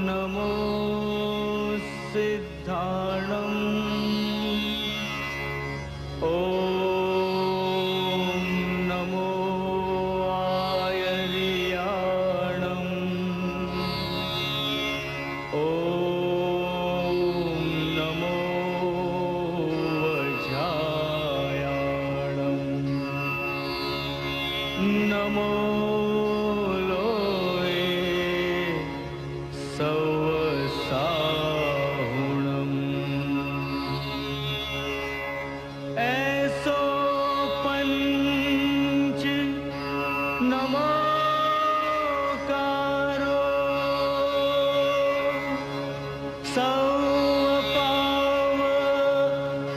नमो सिद्धाणम् नमो आयर्याणम् नमो वज्रायाणम् नमो ऐसो पंच नमोकारो सौपाव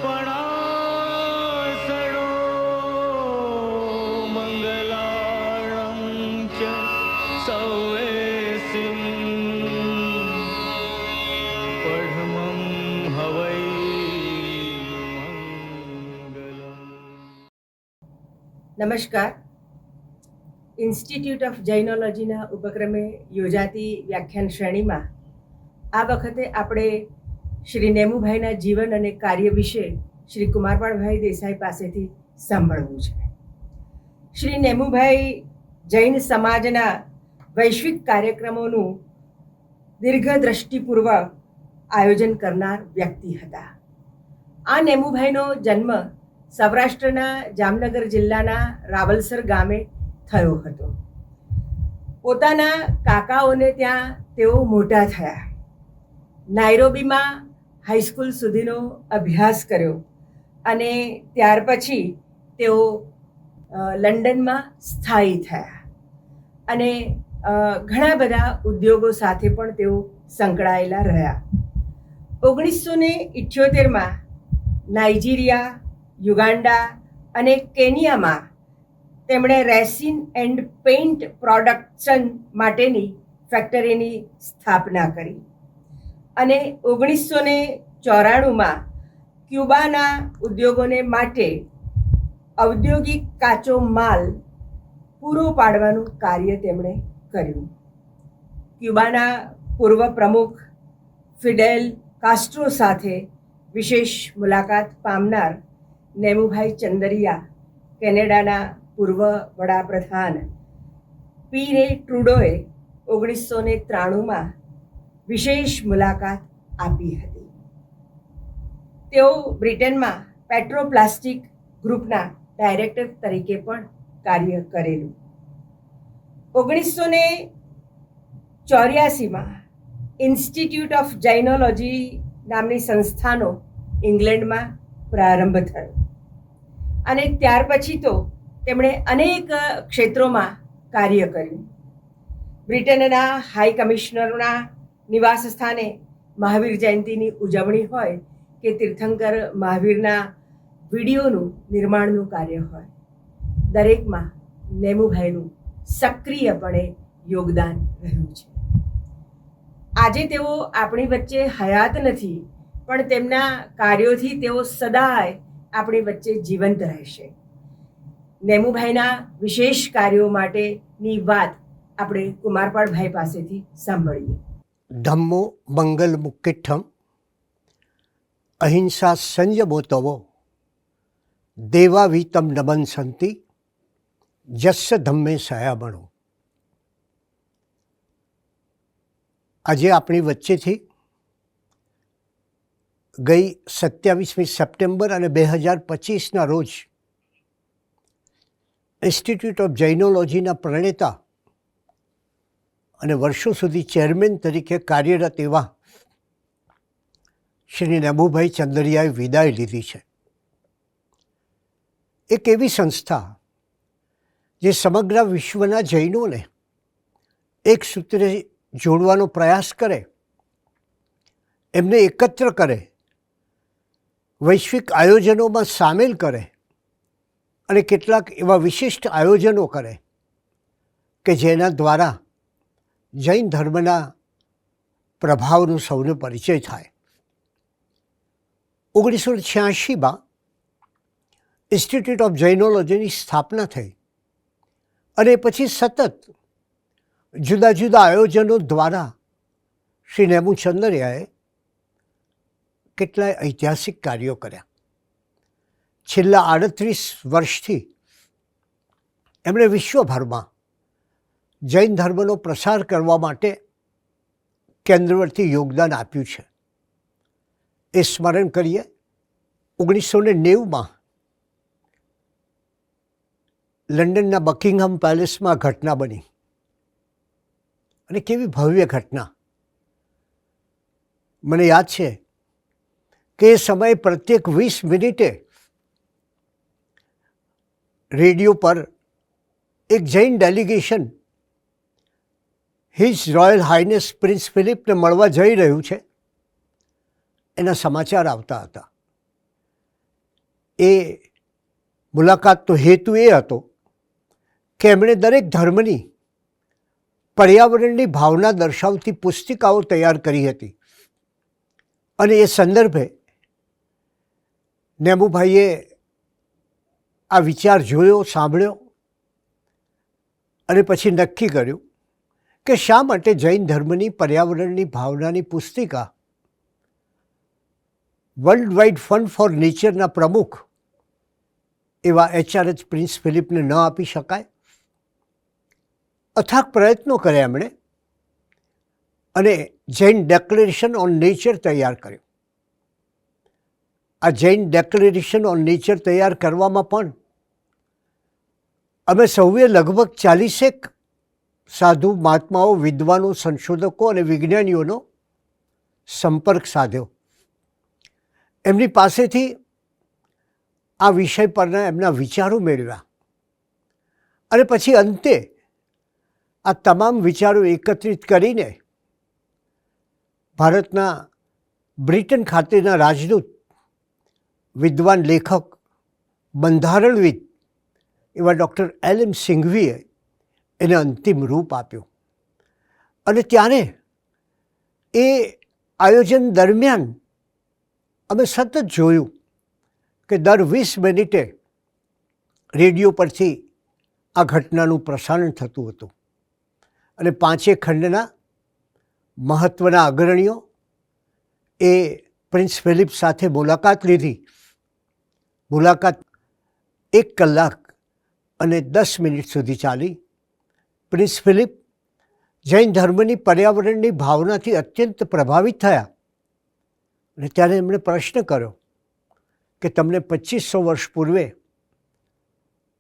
पणासणो मंगलाणं च सौवेसिं पढमं हवै નમસ્કાર. ઇન્સ્ટિટ્યૂટ ઓફ જૈનોલોજીના ઉપક્રમે યોજાતી વ્યાખ્યાન શ્રેણીમાં આ વખતે આપણે શ્રી નેમુભાઈના જીવન અને કાર્ય વિશે શ્રી કુમારપાળભાઈ દેસાઈ પાસેથી સાંભળવું છે. શ્રી નેમુભાઈ જૈન સમાજના વૈશ્વિક કાર્યક્રમોનું દીર્ઘદ્રષ્ટિપૂર્વક આયોજન કરનાર વ્યક્તિ હતા. આ નેમુભાઈનો જન્મ સૌરાષ્ટ્રના જામનગર જિલ્લાના રાવલસર ગામે થયો હતો. પોતાના કાકાઓને ત્યાં તેઓ મોટા થયા. નાઇરોબીમાં હાઈસ્કૂલ સુધીનો અભ્યાસ કર્યો અને ત્યાર પછી તેઓ લંડનમાં સ્થાયી થયા અને ઘણા બધા ઉદ્યોગો સાથે પણ તેઓ સંકળાયેલા રહ્યા. 1978માં નાઇજીરિયા, યુગાન્ડા અને કેનિયામાં તેમણે રેસિન એન્ડ પેઇન્ટ પ્રોડક્શન માટેની ફેક્ટરીની સ્થાપના કરી અને 1994માં ક્યુબાના ઉદ્યોગોને માટે ઔદ્યોગિક કાચો માલ પૂરો પાડવાનું કાર્ય તેમણે કર્યું. ક્યુબાના પૂર્વ પ્રમુખ ફિડેલ કાસ્ટ્રો સાથે વિશેષ મુલાકાત પામનાર નેમુભાઈ ચંદરિયા કેનેડાના પૂર્વ વડાપ્રધાન પીરે ટ્રુડોએ 1993માં વિશેષ મુલાકાત આપી હતી. તેઓ બ્રિટનમાં પેટ્રોપ્લાસ્ટિક ગ્રુપના ડાયરેક્ટર તરીકે પણ કાર્ય કરેલું. 1984માં ઇન્સ્ટિટ્યૂટ ઓફ જૈનોલોજી નામની સંસ્થાનો ઇંગ્લેન્ડમાં પ્રારંભ થયો અને ત્યાર પછી તો તેમણે અનેક ક્ષેત્રોમાં કાર્ય કર્યું. બ્રિટનના હાઈ કમિશનરના નિવાસ સ્થાને મહાવીર જયંતિની ઉજવણી હોય કે તીર્થંકર મહાવીરના વિડીયોનું નિર્માણનું કાર્ય હોય, દરેકમાં નેમુભાઈનું સક્રિયપણે યોગદાન રહ્યું છે. આજે તેઓ આપણી વચ્ચે હયાત નથી, પણ તેમના કાર્યોથી તેઓ સદાય આપણી વચ્ચે જીવંત રહેશે. નેમુભાઈના વિશેષ કાર્યો માટેની વાત આપણે કુમારપાળભાઈ પાસેથી સાંભળીએ. ધમ્મો મંગલ મુક્તિઠ્ઠમ અહિંસા સંયમોતવો દેવાવીતમ નમનસંતિ જસ્ય ધમ્મે સયામણો. આજે આપણી વચ્ચેથી ગઈ 27મી સપ્ટેમ્બર અને 2025ના રોજ ઇન્સ્ટિટ્યૂટ ઓફ જૈનોલોજીના પ્રણેતા અને વર્ષો સુધી ચેરમેન તરીકે કાર્યરત એવા શ્રી નેમુભાઈ ચંદરિયાએ વિદાય લીધી છે. એક એવી સંસ્થા જે સમગ્ર વિશ્વના જૈનોને એક સૂત્રે જોડવાનો પ્રયાસ કરે, એમને એકત્ર કરે, વૈશ્વિક આયોજનોમાં સામેલ કરે અને કેટલાક એવા વિશિષ્ટ આયોજનો કરે કે જેના દ્વારા જૈન ધર્મના પ્રભાવનો સૌને પરિચય થાય. 1986માં ઇન્સ્ટિટ્યૂટ ઓફ જૈનોલોજીની સ્થાપના થઈ અને પછી સતત જુદા જુદા આયોજનો દ્વારા શ્રી નેમુ ચંદરયાએ કેટલાય ઐતિહાસિક કાર્યો કર્યા. છેલ્લા 38 વર્ષથી એમણે વિશ્વભરમાં જૈન ધર્મનો પ્રસાર કરવા માટે કેન્દ્રવર્તી યોગદાન આપ્યું છે. એ સ્મરણ કરીએ. 1990માં લંડનના બકિંગહામ પેલેસમાં ઘટના બની અને કેવી ભવ્ય ઘટના. મને યાદ છે કે એ સમયે પ્રત્યેક 20 મિનિટે રેડિયો પર એક Jain delegation His Royal Highness Prince ફિલિપને મળવા જઈ રહ્યું છે એના સમાચાર આવતા હતા. એ મુલાકાતનો હેતુ એ હતો કે એમણે દરેક ધર્મની પર્યાવરણની ભાવના દર્શાવતી પુસ્તિકાઓ તૈયાર કરી હતી અને એ સંદર્ભે નેમુભાઈએ આ વિચાર જોયો, સાંભળ્યો અને પછી નક્કી કર્યું કે શા માટે જૈન ધર્મની પર્યાવરણની ભાવનાની પુસ્તિકા વર્લ્ડ વાઇડ ફંડ ફોર નેચરના પ્રમુખ એવા HRH પ્રિન્સ ફિલિપને ન આપી શકાય. અથાગ પ્રયત્નો કર્યા એમણે અને જૈન ડેક્લેરેશન ઓન નેચર તૈયાર કર્યું. આ જૈન ડેક્લેરેશન ઓન નેચર તૈયાર કરવામાં પણ અમે સૌએ લગભગ 40 સાધુ મહાત્માઓ, વિદ્વાનો, સંશોધકો અને વિજ્ઞાનીઓનો સંપર્ક સાધ્યો. એમની પાસેથી આ વિષય પરના એમના વિચારો મેળવ્યા અને પછી અંતે આ તમામ વિચારો એકત્રિત કરીને ભારતના બ્રિટન ખાતેના રાજદૂત, વિદ્વાન લેખક, બંધારણવિદ એવા ડૉક્ટર LM સિંઘવીએ એને અંતિમ રૂપ આપ્યું. અને ત્યારે એ આયોજન દરમિયાન અમે સતત જોયું કે દર 20 મિનિટે રેડિયો પરથી આ ઘટનાનું પ્રસારણ થતું હતું અને 5 ખંડના મહત્ત્વના અગ્રણીઓ એ પ્રિન્સ ફિલિપ સાથે મુલાકાત લીધી. મુલાકાત 1 કલાક અને 10 મિનિટ સુધી ચાલી. પ્રિન્સ ફિલિપ જૈન ધર્મની પર્યાવરણની ભાવનાથી અત્યંત પ્રભાવિત થયા અને ત્યારે એમણે પ્રશ્ન કર્યો કે તમને 2500 વર્ષ પૂર્વે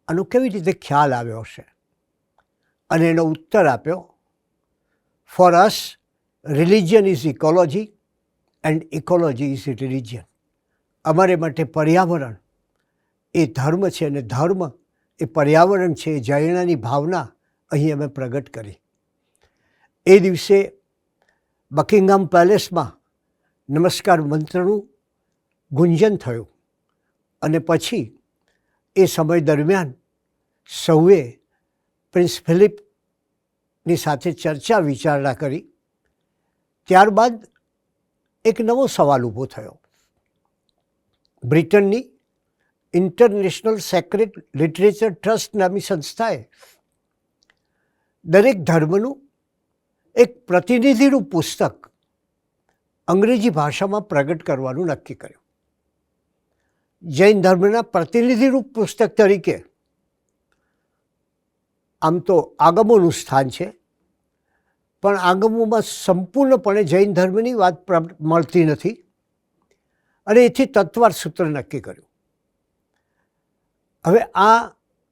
આનો કેવી રીતે ખ્યાલ આવ્યો હશે? અને એનો ઉત્તર આપ્યો, for us religion is ecology and ecology is religion. અમારે માટે પર્યાવરણ એ ધર્મ છે અને ધર્મ એ પર્યાવરણ છે. જૈનની ભાવના અહીં અમે પ્રગટ કરી. એ દિવસે બકિંગહામ પેલેસમાં નમસ્કાર મંત્રનું ગુંજન થયું અને પછી એ સમય દરમિયાન સૌએ પ્રિન્સ ફિલિપની સાથે ચર્ચા વિચારણા કરી. ત્યારબાદ એક નવો સવાલ ઊભો થયો. બ્રિટનની ઇન્ટરનેશનલ સેક્રેડ લિટરેચર ટ્રસ્ટ નામની સંસ્થાએ દરેક ધર્મનું એક પ્રતિનિધિરૂપ પુસ્તક અંગ્રેજી ભાષામાં પ્રગટ કરવાનું નક્કી કર્યું. જૈન ધર્મના પ્રતિનિધિરૂપ પુસ્તક તરીકે આમ તો આગમોનું સ્થાન છે, પણ આગમોમાં સંપૂર્ણપણે જૈન ધર્મની વાત મળતી નથી અને એથી તત્વાર સૂત્ર નક્કી કર્યું. હવે આ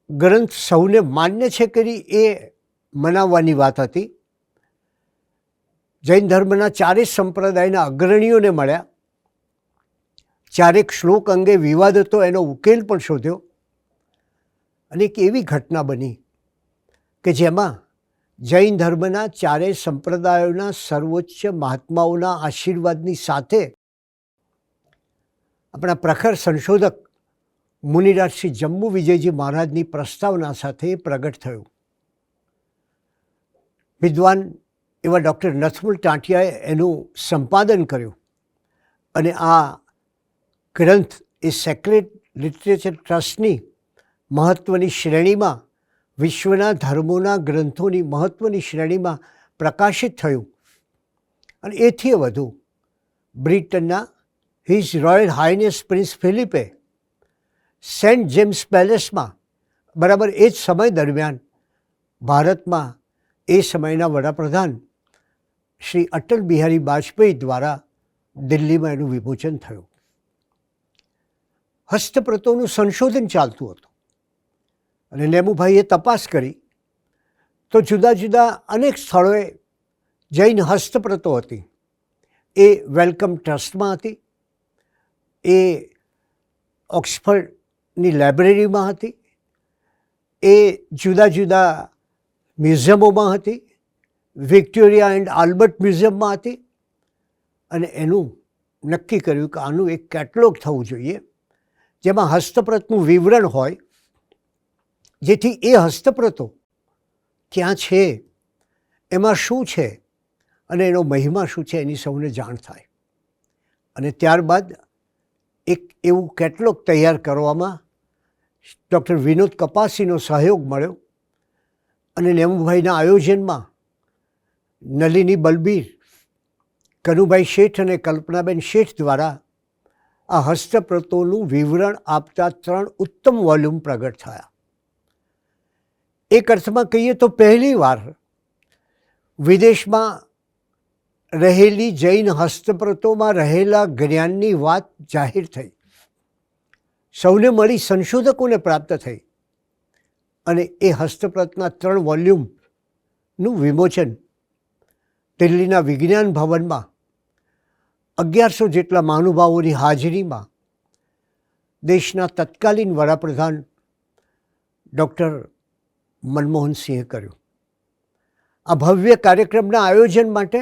ગ્રંથ સૌને માન્ય છે કરી એ મનાવવાની વાત હતી. જૈન ધર્મના 4 સંપ્રદાયના અગ્રણીઓને મળ્યા. 4 શ્લોક અંગે વિવાદ હતો, એનો ઉકેલ પણ શોધ્યો અને એક એવી ઘટના બની કે જેમાં જૈન ધર્મના 4 સંપ્રદાયોના સર્વોચ્ચ મહાત્માઓના આશીર્વાદની સાથે આપણા પ્રખર સંશોધક મુનિરાજ શ્રી જમ્મુ વિજયજી મહારાજની પ્રસ્તાવના સાથે પ્રગટ થયું. વિદ્વાન એવા ડૉક્ટર નથમલ ટાંટિયાએ એનું સંપાદન કર્યું અને આ ગ્રંથ એ સેક્રેડ લિટરેચર ટ્રસ્ટની મહત્ત્વની શ્રેણીમાં વિશ્વના ધર્મોના ગ્રંથોની મહત્ત્વની શ્રેણીમાં પ્રકાશિત થયું. અને એથી વધુ બ્રિટનના હિઝ રોયલ હાઇનેસ પ્રિન્સ ફિલિપે સેન્ટ જેમ્સ પેલેસમાં બરાબર એ જ સમય દરમિયાન ભારતમાં એ સમયના વડાપ્રધાન શ્રી અટલ બિહારી વાજપેયી દ્વારા દિલ્હીમાં એનું વિમોચન થયું. હસ્તપ્રતોનું સંશોધન ચાલતું હતું અને નેમુભાઈએ તપાસ કરી તો જુદા જુદા અનેક સ્થળોએ જૈન હસ્તપ્રતો હતી. એ વેલકમ ટ્રસ્ટમાં હતી, એ ઓક્સફર્ડની લાઇબ્રેરીમાં હતી, એ જુદા જુદા મ્યુઝિયમોમાં હતી, વિક્ટોરિયા એન્ડ આલ્બર્ટ મ્યુઝિયમમાં હતી. અને એનું નક્કી કર્યું કે આનું એક કેટલોગ થવું જોઈએ જેમાં હસ્તપ્રતનું વિવરણ હોય, જેથી એ હસ્તપ્રતો ક્યાં છે, એમાં શું છે અને એનો મહિમા શું છે એની સૌને જાણ થાય. અને ત્યારબાદ એક એવું કેટલોગ તૈયાર કરવામાં ડૉક્ટર વિનોદ કપાસીનો સહયોગ મળ્યો અને નેમુભાઈના આયોજનમાં નલિની બલબીર, કનુભાઈ શેઠ અને કલ્પનાબેન શેઠ દ્વારા આ હસ્તપ્રતોનું વિવરણ આપતા 3 ઉત્તમ વોલ્યુમ પ્રગટ થયા. એક અર્થમાં કહીએ તો પહેલીવાર વિદેશમાં રહેલી જૈન હસ્તપ્રતોમાં રહેલા જ્ઞાનની વાત જાહેર થઈ, સૌને મળી, સંશોધકોને પ્રાપ્ત થઈ. અને એ હસ્તપ્રતના 3 વોલ્યુમનું વિમોચન દિલ્હીના વિજ્ઞાન ભવનમાં 1100 જેટલા મહાનુભાવોની હાજરીમાં દેશના તત્કાલીન વડાપ્રધાન ડૉક્ટર મનમોહનસિંહે કર્યું. આ ભવ્ય કાર્યક્રમના આયોજન માટે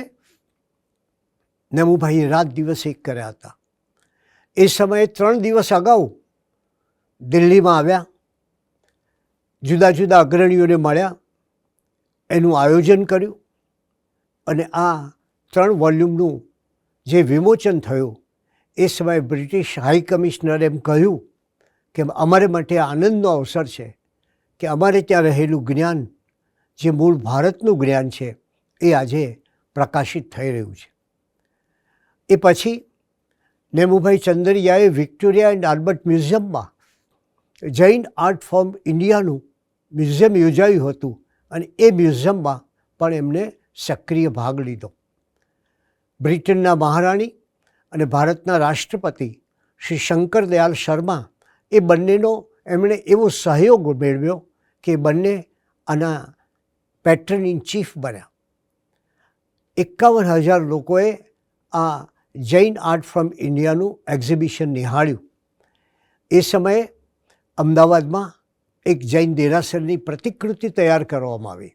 નેમુભાઈએ રાત દિવસ એક કર્યા હતા. એ સમયે 3 દિવસ અગાઉ દિલ્હીમાં આવ્યા, જુદા જુદા અગ્રણીઓને મળ્યા, એનું આયોજન કર્યું અને આ 3 વોલ્યુમનું જે વિમોચન થયું એ સમયે બ્રિટિશ હાઈ કમિશનરે એમ કહ્યું કે અમારે માટે આનંદનો અવસર છે કે અમારે ત્યાં રહેલું જ્ઞાન, જે મૂળ ભારતનું જ્ઞાન છે, એ આજે પ્રકાશિત થઈ રહ્યું છે. એ પછી નેમુભાઈ ચંદરિયાએ વિક્ટોરિયા એન્ડ આલ્બર્ટ મ્યુઝિયમમાં જૈન આર્ટ ફોર્મ ઇન્ડિયાનું મ્યુઝિયમ યોજાયું હતું અને એ મ્યુઝિયમમાં પણ એમને સક્રિય ભાગ લીધો. બ્રિટનના મહારાણી અને ભારતના રાષ્ટ્રપતિ શ્રી શંકરદયાલ શર્મા, એ બંનેનો એમણે એવો સહયોગ મેળવ્યો કે બંને આના પેટ્રન ઇન ચીફ બન્યા. 51,000 લોકોએ આ જૈન આર્ટ ફ્રોમ ઇન્ડિયાનું એક્ઝિબિશન નિહાળ્યું. એ સમયે અમદાવાદમાં એક જૈન દેરાસરની પ્રતિકૃતિ તૈયાર કરવામાં આવી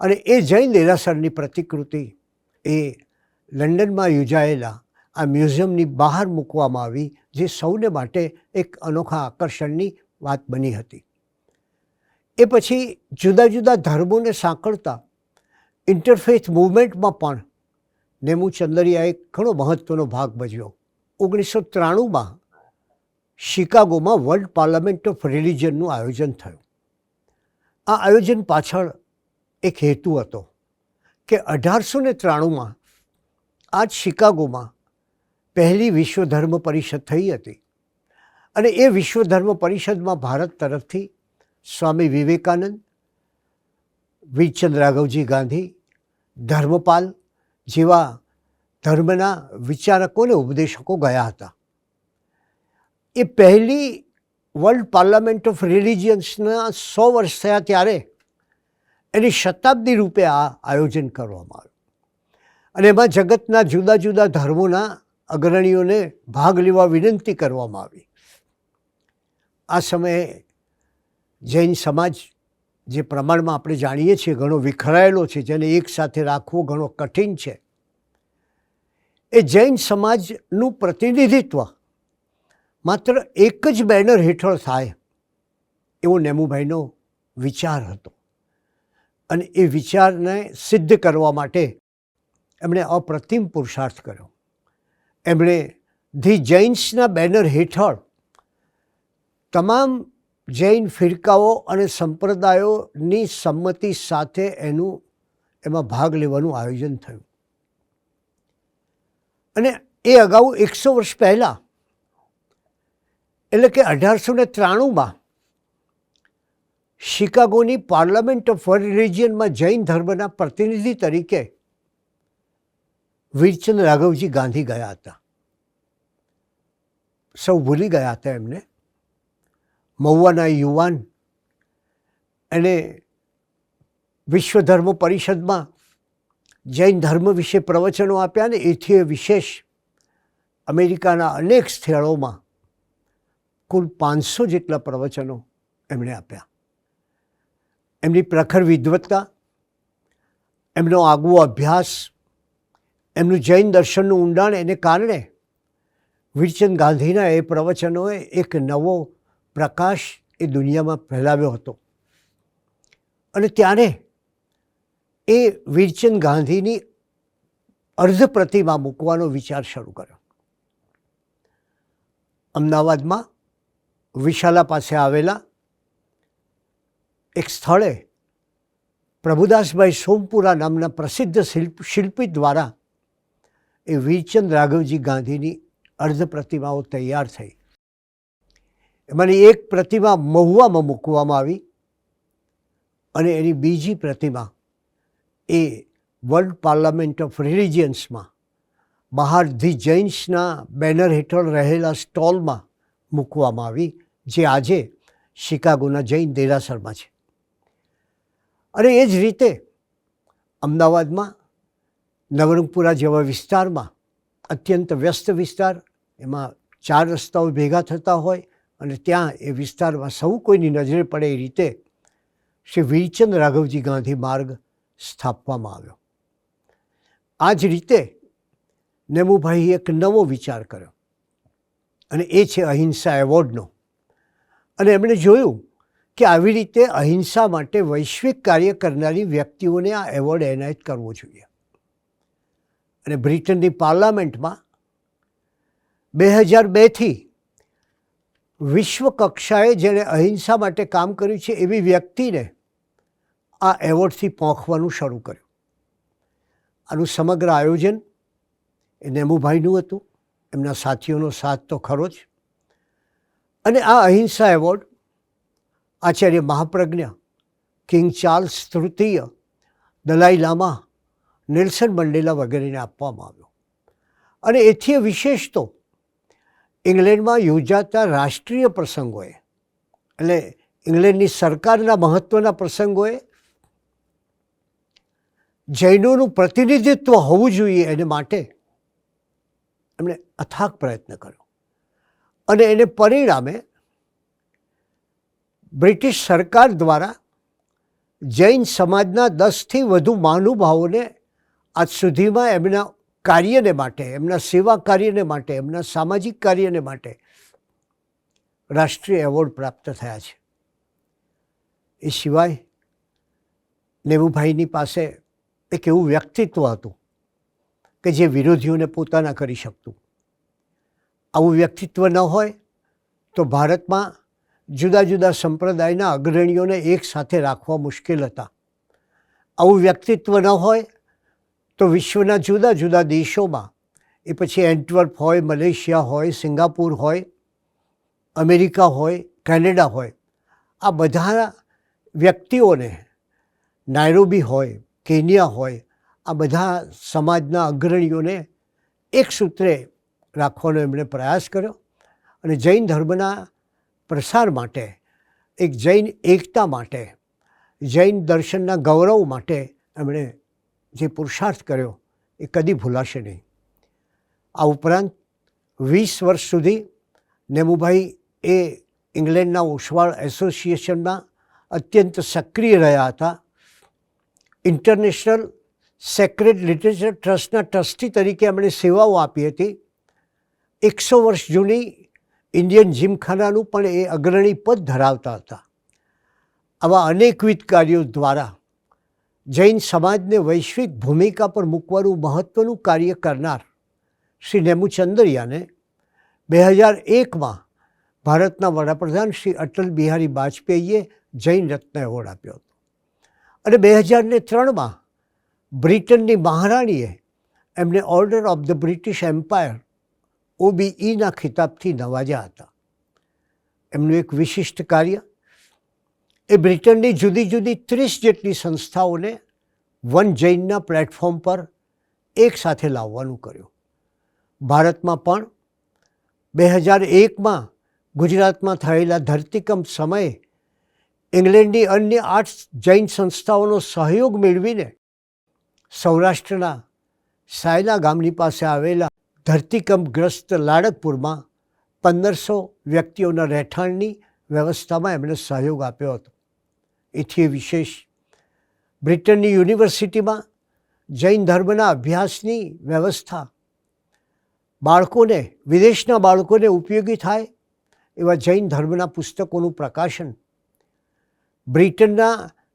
અને એ જૈન દેરાસરની પ્રતિકૃતિ એ લંડનમાં યોજાયેલા આ મ્યુઝિયમની બહાર મૂકવામાં આવી, જે સૌને માટે એક અનોખા આકર્ષણની વાત બની હતી. એ પછી જુદા જુદા ધર્મોને સાંકળતા ઇન્ટરફેથ મૂવમેન્ટમાં પણ નેમુ ચંદરિયાએ ઘણો મહત્ત્વનો ભાગ ભજવ્યો. 1993માં શિકાગોમાં વર્લ્ડ પાર્લામેન્ટ ઓફ રિલિજનનું આયોજન થયું. આ આયોજન પાછળ એક હેતુ હતો કે 1893માં આ જ શિકાગોમાં પહેલી વિશ્વ ધર્મ પરિષદ થઈ હતી અને એ વિશ્વ ધર્મ પરિષદમાં ભારત તરફથી સ્વામી વિવેકાનંદ, વીરચંદ રાઘવજી ગાંધી, ધર્મપાલ જેવા ધર્મના વિચારકો અને ઉપદેશકો ગયા હતા. એ પહેલી વર્લ્ડ પાર્લામેન્ટ ઓફ રિલિજિયન્સના 100 વર્ષ થયા ત્યારે એની શતાબ્દી રૂપે આ આયોજન કરવામાં આવ્યું અને એમાં જગતના જુદા જુદા ધર્મોના અગ્રણીઓને ભાગ લેવા વિનંતી કરવામાં આવી. આ સમયે જૈન સમાજ, જે પ્રમાણમાં આપણે જાણીએ છીએ ઘણો વિખરાયેલો છે, જેને એકસાથે રાખવો ઘણો કઠિન છે, એ જૈન સમાજનું પ્રતિનિધિત્વ માત્ર એક જ બેનર હેઠળ થાય એવો નેમુભાઈનો વિચાર હતો. અને એ વિચારને સિદ્ધ કરવા માટે એમણે અપ્રતિમ પુરુષાર્થ કર્યો. એમણે ધી જૈન્સના બેનર હેઠળ તમામ જૈન ફિરકાઓ અને સંપ્રદાયોની સંમતિ સાથે એમાં ભાગ લેવાનું આયોજન થયું. અને એ અગાઉ 100 વર્ષ પહેલાં, એટલે કે 1893માં શિકાગોની પાર્લામેન્ટ ઓફ વર્લ્ડ રિલિજિયનમાં જૈન ધર્મના પ્રતિનિધિ તરીકે વીરચંદ રાઘવજી ગાંધી ગયા હતા. સૌ ભૂલી ગયા હતા એમને. મહુવાના યુવાન એને વિશ્વ ધર્મ પરિષદમાં જૈન ધર્મ વિશે પ્રવચનો આપ્યા ને એથી વિશેષ અમેરિકાના અનેક સ્થળોમાં કુલ 500 જેટલા પ્રવચનો એમણે આપ્યા. એમની પ્રખર વિદ્વત્તા, એમનો આગવો અભ્યાસ, એમનું જૈન દર્શનનું ઊંડાણ, એને કારણે વીરચંદ ગાંધીના એ પ્રવચનોએ એક નવો પ્રકાશ એ દુનિયામાં ફેલાવ્યો હતો. અને ત્યારે એ વીરચંદ ગાંધીની અર્ધ પ્રતિમા મૂકવાનો વિચાર શરૂ કર્યો. અમદાવાદમાં વિશાલા પાસે આવેલા એક સ્થળે પ્રભુદાસભાઈ સોમપુરા નામના પ્રસિદ્ધ શિલ્પી દ્વારા એ વીરચંદ રાઘવજી ગાંધીની અર્ધ પ્રતિમાઓ તૈયાર થઈ. એમાંની એક પ્રતિમા મહુવામાં મૂકવામાં આવી અને એની બીજી પ્રતિમા એ વર્લ્ડ પાર્લામેન્ટ ઓફ રિલિજિયન્સમાં બહાર ધી જૈન્સના બેનર હેઠળ રહેલા સ્ટોલમાં મૂકવામાં આવી, જે આજે શિકાગોના જૈન દેરાસરમાં છે. અને એ જ રીતે અમદાવાદમાં નવરંગપુરા જેવા વિસ્તારમાં, અત્યંત વ્યસ્ત વિસ્તાર, એમાં 4 રસ્તાઓ ભેગા થતા હોય અને ત્યાં એ વિસ્તારમાં સૌ કોઈની નજરે પડે એ રીતે શ્રી વીરચંદ રાઘવજી ગાંધી માર્ગ સ્થાપવામાં આવ્યો. આ જ રીતે નેમુભાઈએ એક નવો વિચાર કર્યો અને એ છે અહિંસા એવોર્ડનો. અને એમણે જોયું કે આવી રીતે અહિંસા માટે વૈશ્વિક કાર્ય કરનારી વ્યક્તિઓને આ એવોર્ડ એનાયત કરવો જોઈએ. અને બ્રિટનની પાર્લામેન્ટમાં 2002થી વિશ્વ કક્ષાએ જેણે અહિંસા માટે કામ કર્યું છે એવી વ્યક્તિને આ એવોર્ડથી પોંખવાનું શરૂ કર્યું. આનું સમગ્ર આયોજન એ નેમુભાઈનું હતું, એમના સાથીઓનો સાથ તો ખરો જ. અને આ અહિંસા એવોર્ડ આચાર્ય મહાપ્રજ્ઞ કિંગ ચાર્લ્સ તૃતીય, દલાઈ લામા, નેલ્સન મંડેલા વગેરેને આપવામાં આવ્યો. અને એથી વિશેષ તો ઇંગ્લેન્ડમાં યોજાતા રાષ્ટ્રીય પ્રસંગોએ, એટલે ઇંગ્લેન્ડની સરકારના મહત્ત્વના પ્રસંગોએ જૈનોનું પ્રતિનિધિત્વ હોવું જોઈએ એને માટે એમણે અથાગ પ્રયત્ન કર્યો. અને એને પરિણામે બ્રિટિશ સરકાર દ્વારા જૈન સમાજના 10થી વધુ મહાનુભાવોને આજ સુધીમાં એમના કાર્યને માટે, એમના સેવા કાર્યને માટે, એમના સામાજિક કાર્યને માટે રાષ્ટ્રીય એવોર્ડ પ્રાપ્ત થયા છે. એ સિવાય નેવુભાઈની પાસે એક એવું વ્યક્તિત્વ હતું કે જે વિરોધીઓને પોતાના કરી શકતું. આવું વ્યક્તિત્વ ન હોય તો ભારતમાં જુદા જુદા સંપ્રદાયના અગ્રણીઓને એક સાથે રાખવા મુશ્કેલ હતા. આવું વ્યક્તિત્વ ન હોય તો વિશ્વના જુદા જુદા દેશોમાં, એ પછી એન્ટવર્પ હોય, મલેશિયા હોય, સિંગાપુર હોય, અમેરિકા હોય, કેનેડા હોય, આ બધા વ્યક્તિઓને, નાયરોબી હોય, કેન્યા હોય, આ બધા સમાજના અગ્રણીઓને એક સૂત્રે રાખવાનો એમણે પ્રયાસ કર્યો. અને જૈન ધર્મના પ્રસાર માટે, એક જૈન એકતા માટે, જૈન દર્શનના ગૌરવ માટે એમણે જે પુરુષાર્થ કર્યો એ કદી ભૂલાશે નહીં. આ ઉપરાંત 20 વર્ષ સુધી નેમુભાઈ એ ઇંગ્લેન્ડના ઓસવાળ એસોસિએશનમાં અત્યંત સક્રિય રહ્યા હતા. ઇન્ટરનેશનલ સેક્રેડ લિટરેચર ટ્રસ્ટના ટ્રસ્ટી તરીકે એમણે સેવાઓ આપી હતી. 100 વર્ષ જૂની ઇન્ડિયન જીમખાનાનું પણ એ અગ્રણી પદ ધરાવતા હતા. આવા અનેકવિધ કાર્યો દ્વારા જૈન સમાજને વૈશ્વિક ભૂમિકા પર મૂકવાનું મહત્ત્વનું કાર્ય કરનાર શ્રી નેમુચંદ્રિયાને 2001માં ભારતના વડાપ્રધાન શ્રી અટલ બિહારી વાજપેયીએ જૈન રત્ન એવોર્ડ આપ્યો હતો. અને 2003માં બ્રિટનની મહારાણીએ એમને Order of the British Empire OBEના ખિતાબથી નવાજ્યા હતા. એમનું એક વિશિષ્ટ કાર્ય એ બ્રિટનની જુદી જુદી 30 જેટલી સંસ્થાઓને વન જૈનના પ્લેટફોર્મ પર એક સાથે લાવવાનું કર્યું. ભારતમાં પણ 2001માં ગુજરાતમાં થયેલા ધરતીકંપ સમયે ઇંગ્લેન્ડની અન્ય 8 જૈન સંસ્થાઓનો સહયોગ મેળવીને સૌરાષ્ટ્રના સાયલા ગામની પાસે આવેલા ધરતીકંપગ્રસ્ત લાડકપુરમાં 1500 વ્યક્તિઓના રહેઠાણની વ્યવસ્થામાં એમણે સહયોગ આપ્યો હતો. એથી વિશેષ બ્રિટનની યુનિવર્સિટીમાં જૈન ધર્મના અભ્યાસની વ્યવસ્થા, બાળકોને, વિદેશના બાળકોને ઉપયોગી થાય એવા જૈન ધર્મના પુસ્તકોનું પ્રકાશન, બ્રિટનના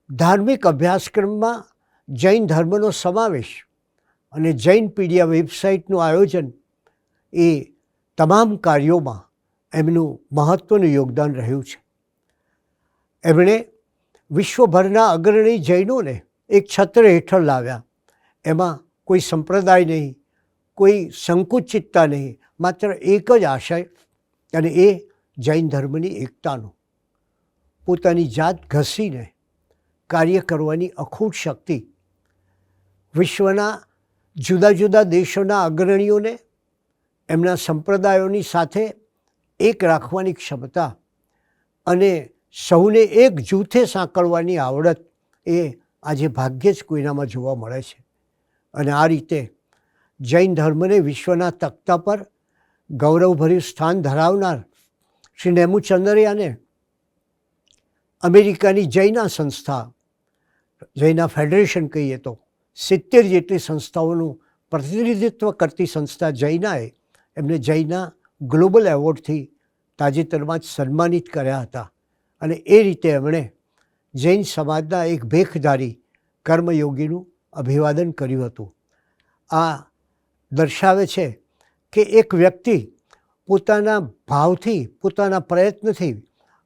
ધાર્મિક અભ્યાસક્રમમાં જૈન ધર્મનો સમાવેશ અને જૈનપીડિયા વેબસાઇટનું આયોજન, એ તમામ કાર્યોમાં એમનું મહત્ત્વનું યોગદાન રહ્યું છે. એમણે વિશ્વભરના અગ્રણી જૈનોને એક છત્ર હેઠળ લાવ્યા. એમાં કોઈ સંપ્રદાય નહીં, કોઈ સંકુચિતતા નહીં, માત્ર એક જ આશય, અને એ જૈન ધર્મની એકતાનો. પોતાની જાત ઘસીને કાર્ય કરવાની અખૂટ શક્તિ, વિશ્વના જુદા જુદા દેશોના અગ્રણીઓને એમના સંપ્રદાયોની સાથે એક રાખવાની ક્ષમતા અને સૌને એક જૂથે સાંકળવાની આવડત, એ આજે ભાગ્યે જ કોઈનામાં જોવા મળે છે. અને આ રીતે જૈન ધર્મને વિશ્વના તખ્તા પર ગૌરવભર્યું સ્થાન ધરાવનાર શ્રી નેમુચંદ્રયાને અમેરિકાની જૈના સંસ્થા, જૈના ફેડરેશન કહીએ તો 70 જેટલી સંસ્થાઓનું પ્રતિનિધિત્વ કરતી સંસ્થા જૈનાએ એમને જૈના ગ્લોબલ એવોર્ડથી તાજેતરમાં જ સન્માનિત કર્યા હતા. અને એ રીતે એમણે જૈન સમાજના એક ભેખધારી કર્મયોગીનું અભિવાદન કર્યું હતું. આ દર્શાવે છે કે એક વ્યક્તિ પોતાના ભાવથી, પોતાના પ્રયત્નથી,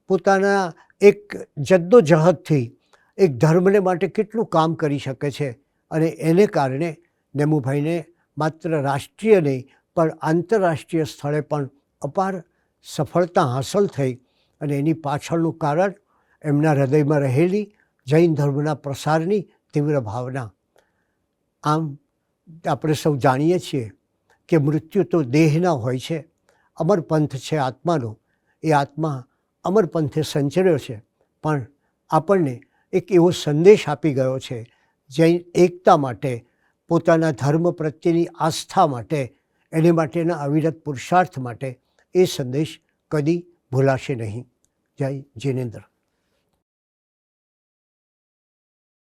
પોતાના એક જદ્દોજહદથી એક ધર્મને માટે કેટલું કામ કરી શકે છે. અને એને કારણે નેમુભાઈને માત્ર રાષ્ટ્રીય નહીં પણ આંતરરાષ્ટ્રીય સ્થળે પણ અપાર સફળતા હાંસલ થઈ. અને એની પાછળનું કારણ એમના હૃદયમાં રહેલી જૈન ધર્મના પ્રસારની તીવ્ર ભાવના. આમ આપણે સૌ જાણીએ છીએ કે મૃત્યુ તો દેહના હોય છે, અમરપંથ છે આત્માનો. એ આત્મા અમરપંથે સંચર્યો છે, પણ આપણને એક એવો સંદેશ આપી ગયો છે જૈન એકતા માટે, પોતાના ધર્મ પ્રત્યેની આસ્થા માટે, એને માટેના અવિરત પુરુષાર્થ માટે. એ સંદેશ કદી ભૂલાશે નહીં. જય જિનેન્દ્ર.